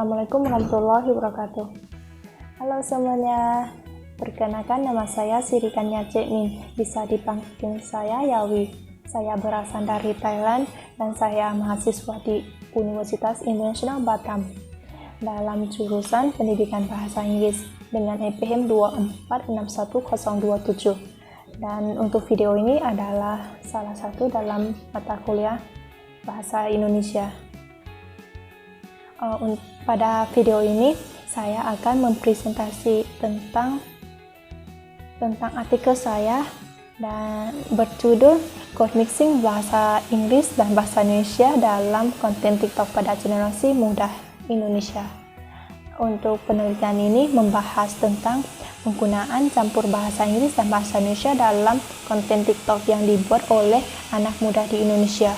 Assalamualaikum warahmatullahi wabarakatuh. Halo semuanya, perkenalkan nama saya Sirikanya Cek Min, bisa dipanggil saya Yawi. Saya berasal dari Thailand dan saya mahasiswa di Universitas Internasional Batam dalam jurusan Pendidikan Bahasa Inggris dengan EPM 2461027. Dan untuk video ini adalah salah satu dalam mata kuliah Bahasa Indonesia. Pada video ini saya akan mempresentasi tentang artikel saya dan berjudul Code Mixing Bahasa Inggris dan Bahasa Indonesia dalam konten TikTok pada generasi muda Indonesia. Untuk penelitian ini membahas tentang penggunaan campur bahasa Inggris dan bahasa Indonesia dalam konten TikTok yang dibuat oleh anak muda di Indonesia.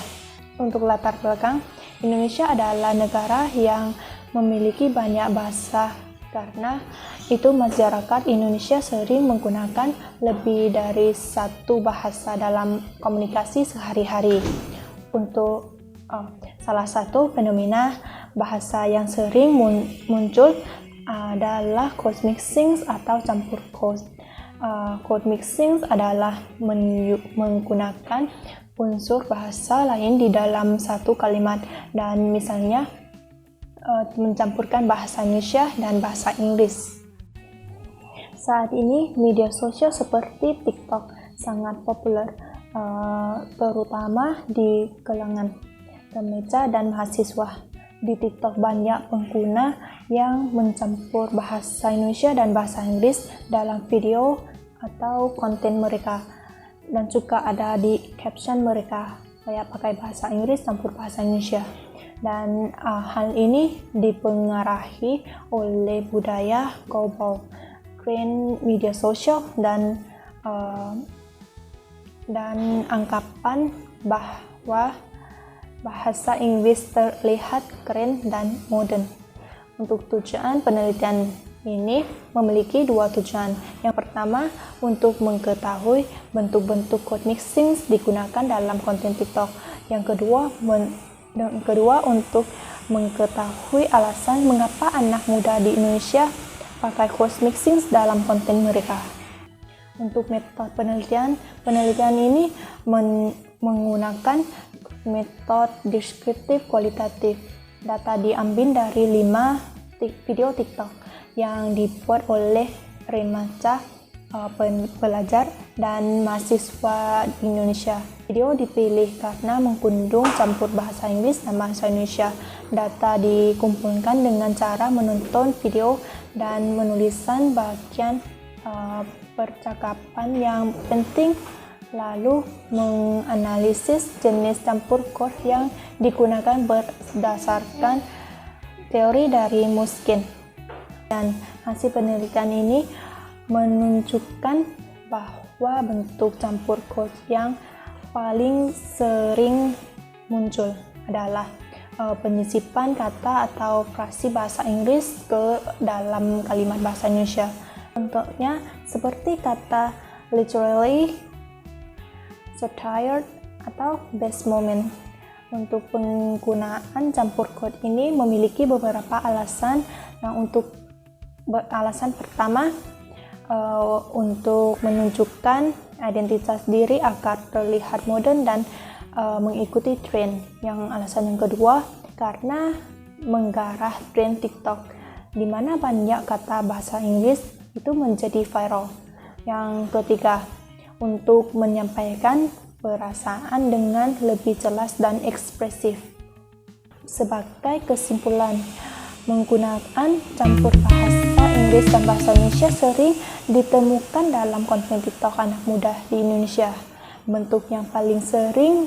Untuk latar belakang, Indonesia adalah negara yang memiliki banyak bahasa karena itu masyarakat Indonesia sering menggunakan lebih dari satu bahasa dalam komunikasi sehari-hari. Untuk salah satu fenomena bahasa yang sering muncul adalah code mixing atau campur code. Code mixing adalah menggunakan unsur bahasa lain di dalam satu kalimat dan misalnya mencampurkan bahasa Indonesia dan bahasa Inggris. Saat ini media sosial seperti TikTok sangat populer, terutama di kalangan remaja dan mahasiswa. Di TikTok banyak pengguna yang mencampur bahasa Indonesia dan bahasa Inggris dalam video atau konten mereka, dan juga ada di caption mereka kayak pakai bahasa Inggris campur bahasa Indonesia. Dan hal ini dipengaruhi oleh budaya global, tren media sosial dan anggapan bahwa bahasa Inggris terlihat keren dan modern. Untuk tujuan penelitian ini memiliki dua tujuan. Yang pertama, untuk mengetahui bentuk-bentuk code mixing digunakan dalam konten TikTok. Yang kedua, untuk mengetahui alasan mengapa anak muda di Indonesia pakai code mixing dalam konten mereka. Untuk metode penelitian ini menggunakan metode deskriptif kualitatif. Data diambil dari 5 video TikTok yang dibuat oleh remaja, pelajar, dan mahasiswa di Indonesia. Video dipilih karena mengandung campur bahasa Inggris dan bahasa Indonesia. Data dikumpulkan dengan cara menonton video dan menuliskan bagian percakapan yang penting, lalu menganalisis jenis campur kode yang digunakan berdasarkan teori dari Muskin. Dan hasil penelitian ini menunjukkan bahwa bentuk campur kode yang paling sering muncul adalah penyisipan kata atau frasi bahasa Inggris ke dalam kalimat bahasa Indonesia. Contohnya seperti kata literally, so tired, atau best moment. Untuk penggunaan campur kode ini memiliki beberapa alasan. Alasan pertama, untuk menunjukkan identitas diri agar terlihat modern dan mengikuti tren. Alasan yang kedua, karena menggarah tren TikTok, di mana banyak kata bahasa Inggris itu menjadi viral. Yang ketiga, untuk menyampaikan perasaan dengan lebih jelas dan ekspresif. Sebagai kesimpulan, menggunakan campur bahasa Inggris dan bahasa Indonesia sering ditemukan dalam konten TikTok anak muda di Indonesia. Bentuk yang paling sering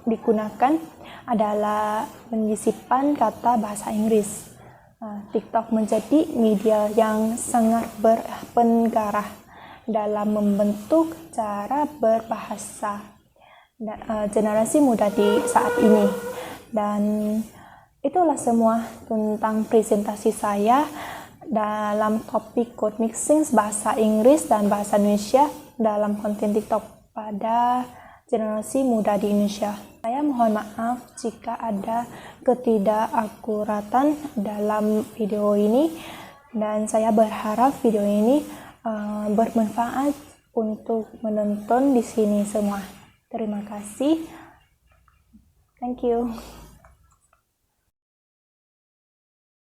digunakan adalah penyisipan kata bahasa Inggris. TikTok menjadi media yang sangat berpengaruh dalam membentuk cara berbahasa generasi muda di saat ini. Dan itulah semua tentang presentasi saya dalam topik code mixing bahasa Inggris dan bahasa Indonesia dalam konten TikTok pada generasi muda di Indonesia. Saya mohon maaf jika ada ketidakakuratan dalam video ini, dan saya berharap video ini bermanfaat untuk menonton di sini semua. Terima kasih. Thank you.